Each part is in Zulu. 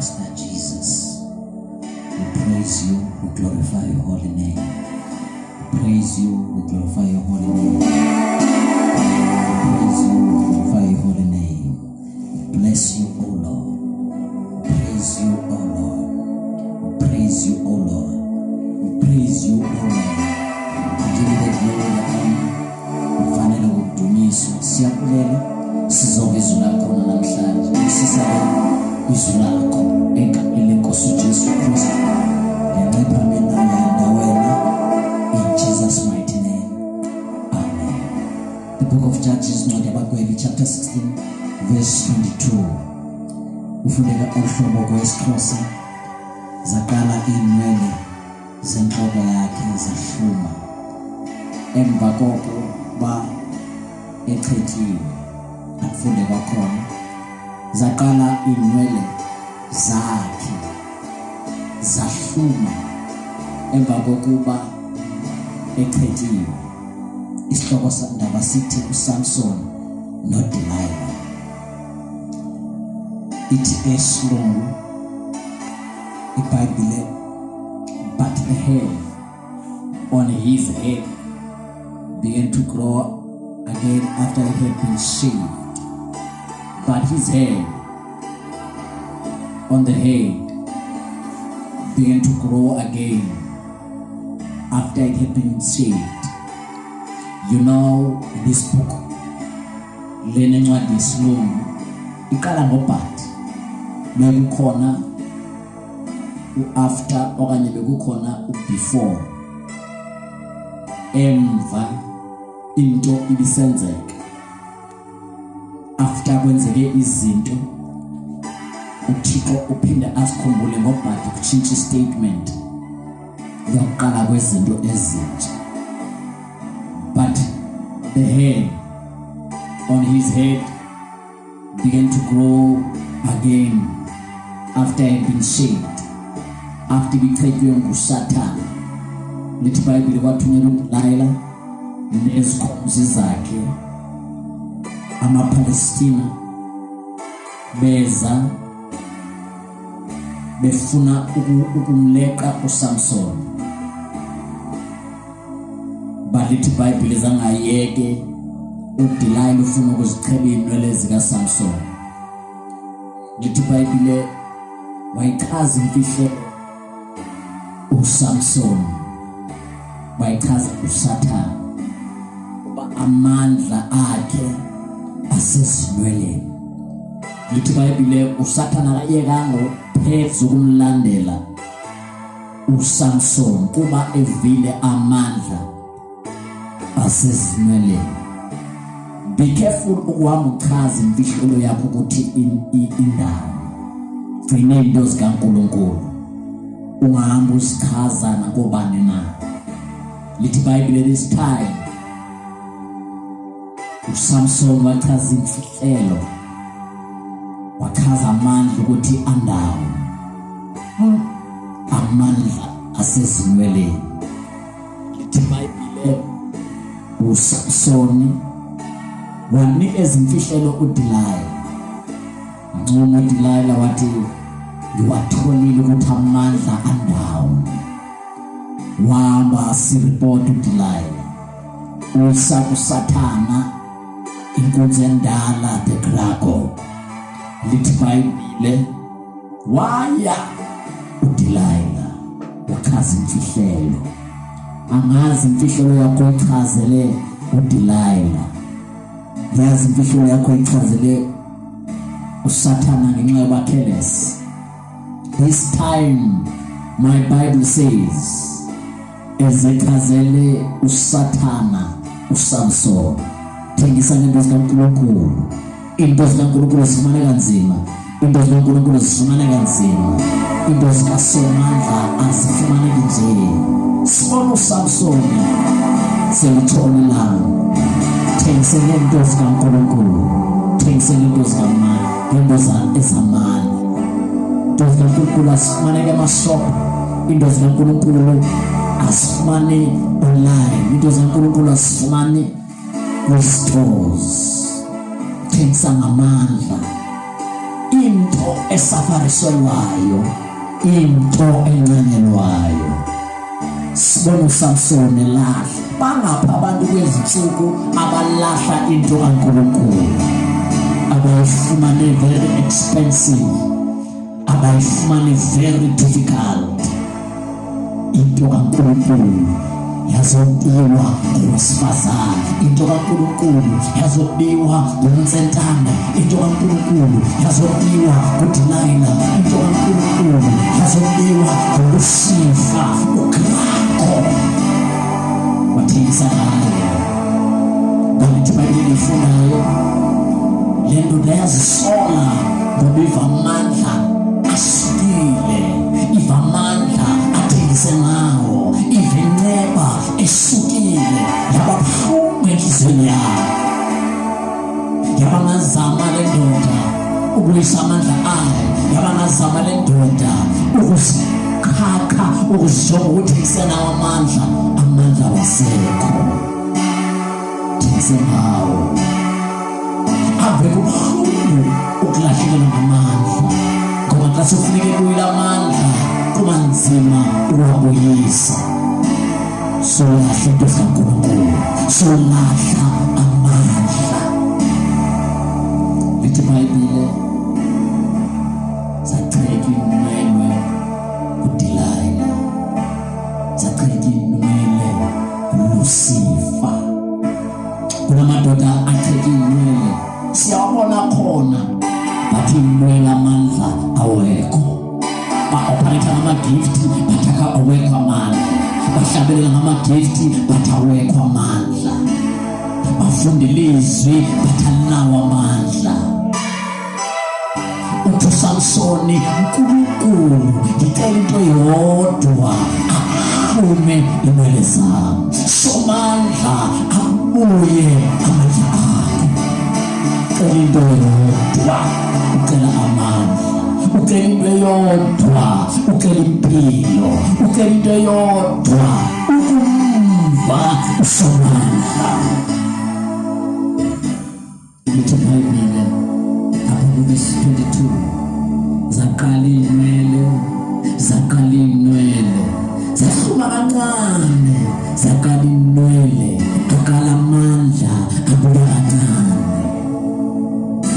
Master Jesus. We praise you, we glorify your holy name. We praise you, we glorify your holy name. We praise you, we glorify your holy name. We bless you, O Lord. We praise you, O Lord. We praise you, O Lord. We praise you, O Lord. Give you the glory and honor. Ufanele ukudunyiswa. Siyakulela sizonke izwi lakho namhlanje. Sisabonga izwi lakho egameni lenkosi uJesu Kristu. Ngenxa mina yanda wena in Jesus mighty name. Amen. The book of Judges, chapter 16 verse 22. Ufundeka uhlobo kwesiXhosa zakala inwele zenhloko yakhe zahluma emva koko ba echethiwe. Afunde kwakhona zaqala inwele zakhe zahluma emva kokuba echethiwe. Isihloko sandaba sithi uSamson noDelilah. Ithi esilungu iBhayibhile, but the hair on his head began to grow again after it had been shaved. But his hair on the head began to grow again after it had been shaved. You know, in this book, lenencwadi yesilungu iqala ngoBut, bekukhona after okanye bekukhona before, emva into ibisenzeka. After kwenzeke izinto uThixo uphinde asikhumbule ngoBut ukutshintsha statement yokuqala kwezinto ezintsha. But the hair on his head began to grow again after it had been shaved, after bichethwe nguSathane. Lithi iBhayibhile kwathunyelwa uDelilah nezikhonzi zakhe amaPalestina beza befuna ukumleqa uSamson. Balithi iBhayibhile zangayeke uDelilah ufuna ukuzicheba inwele zikaSamson. Lithi iBhayibhile wayichaza imfihlelo uSamson, wayichaza uSathane uba amandla akhe asezinweleni. Lithi iBhayibhile uSathane akayekanga pheze ukumlandela uSamson kuba evile amandla asezinweleni. Be careful ukuhamba uchaza imfihlelo yakho ukuthi indawo gcine into zikaNkulunkulu, ungahamba usichaza nakobani na. Lithi iBhayibhile this time uSamson wachaza imfihlelo, wachaza amandla ukuthi andawo amandla asezinweleni. Lithi iBhayibhile uSamson wanikeza imfihlelo uDelilah. Ncomo uDelilah wathi ngiwatholile ukuthi amandla andawo. Wahamba asireport uDelilah uSathane inkunzi endala begrago. Lithi iBhayibhile waya uDelilah wachaza imfihlelo. Angazi imfihlelo yakho ichazele uDelilah, yazi imfihlelo yakho ichazele uSathane ngenxa yobakhelesi. This time my Bible says ezechazele uSathane uSamson. Thengisa into zikaNkulunkulu, into zikaNkulunkulu zifumana kanzima, into zikaNkulunkulu zifumana kanzima, into zikaSomandla azifumaneki nje. Sibona uSamson selithole ilanga. Thengisele into zikaNkulunkulu, thengisele into zikaMani, into ezamani. Into zikaNkulunkulu asifumaneke emashopu, into zikaNkulunkulu asifumane online, into zikaNkulunkulu asifumane kwi-stores. Thengisa ngamandla. into esafariselwayo, into enqanyelwayo. Sibona uSamson elahla. Bangapha abantu kwezinsuku abalahla into kaNkulunkulu, abayifumane very expensive, abayifumane very difficult. Into kaNkulunkulu yazobiwa ngowesifazane, into kaNkulunkulu yazobiwa ngomtsentana, into kaNkulunkulu yazobiwa nguDelilah, into kaNkulunkulu yazobiwa ngolusifa uGrakho wathengisa ngayo. Ngalithi bayile lifunayo le ndoda yazisola ngoba iva amandla asukile, iva amandla athengise ngawo, ivineba esukile, yababuhlungu enhliziyweni yayo. Yabangazama le ndoda ukuyisa amandla ayo, yabangazama le ndoda ukuzikhakha, ukuzijonga ukuthi isenawo amandla, amandla wasekho. Thengise ngawo. Ave kubuhlungu ukulahlekelwa ngamandla, ngoba xa sekufuneke kuyila amandla kuba nzima ukuwabuyisa. Solahla into kaNkulunkulu, solahla amandla. Lithi iBhayibhile zacheka inwele kuDelilah, zacheka inwele kuLusifa. Kunamadoda acheka inwele siyabona khona, bathi inwele amandla awekho. Ba-operate ngama-gift bathaka awekho amandla, bahlabelela ngama-gift bathi awekho amandla, bafunda ilizwi bathi alinawo amandla. Uthi uSamsoni, uNkulunkulu ngicela into yodwa, ahlume inwele zami, somandla abuye amandla akho. Ucela into yodwa, ucela amandla. Ucela into yodwa, ucela impilo. Ucela into yodwa, ukumva usomandla. Lithi iBhayibhile Apocalypse 22, zaqala inwele, zaqala inwele, zahluma kancane, zaqala inwele, aqala amandla abuya kancane.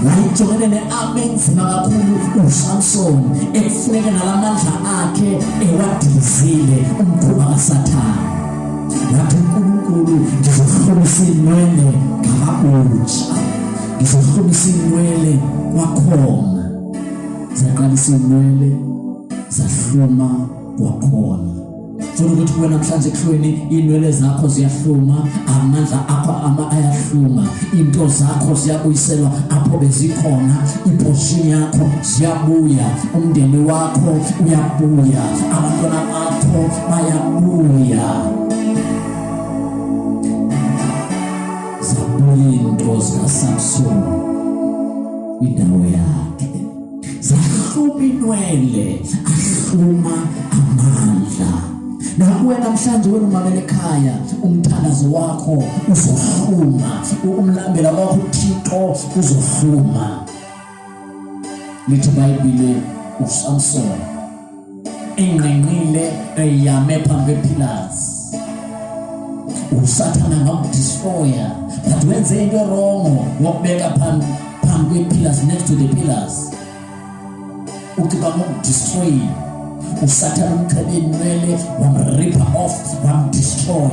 Wayijongene ne-army enzima kakhulu uSamson, ekufuneka nalamandla akhe ewadilizile umkhuba kaSathane. Wathi uNkulunkulu, ngizohlumisa inwele ngamabutsha, ngizohlumisa inwele kwakhona. Zaqalisa inwele, zahluma kwakhona. Funa ukuthi kuwe namhlanje ehlweni inwele zakho ziyahluma, amandla akho ayahluma, into zakho ziyabuyiselwa apho bezikhona, iportion yakho ziyabuya, umndeni wakho uyabuya, abantwana bakho bayabuya. Zabuya into zikaSamson kwindawo yakhe, zahluma inwele, ahluma amandla. Nakuwe namhlanje wena umamele ekhaya, umthandazo wakho uzohluma, umlambela wakho uThixo uzohluma. Lithi iBhayibhile uSamson enqenqile eyame phambi kwepillars, uSathane ngamdestroya, but wenze into wrong ngokubeka phambi kwepillars, next to the pillars. Ukiba ngokudestroy uSathane umqhele inwele, wamripha off, wamdestroy.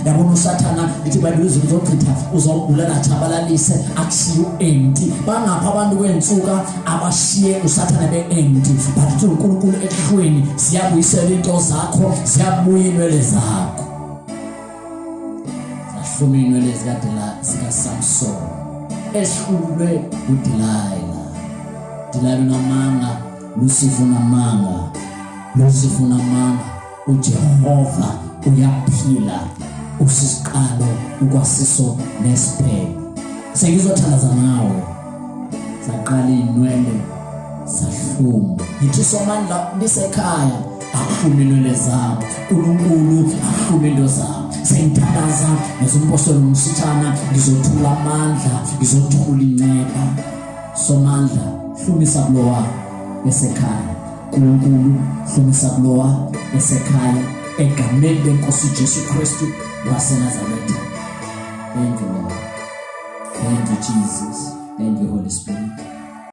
Yabona uSathane lithi iBhayibhile uzochitha, uzobulala chabalalise, akusiyo empty. Bangapha abantu kwensuka abashiye uSathane be-empty, but uNkulunkulu ehlweni ziyabuyisela into zakho, ziyabuya inwele zakho. Zahluma inwele zikaSamson ehlulwe uDelilah. Delilah unamanga, Lucifer unamanga, Lucifer unamanga. uJehova uyaphila, usisiqalo ukwasiso nesiphelo. Sengizothandaza nawe, zaqala inwele zahluma. Yithi somandla lisekhaya, ahluma inwele zami, uNkulunkulu ahluma into zami. Sengithandaza ngezimpostoli umsithana, ngizothula amandla, ngizothula inceba. Somandla hlumisa kulo wakho esekhaya. Nkulunkulu hlumisa kulo wakho esekhaya egameni lenkosi Jesu Kristu waseNazaretha. Thank you Lord. Thank you Jesus. Thank you Holy Spirit.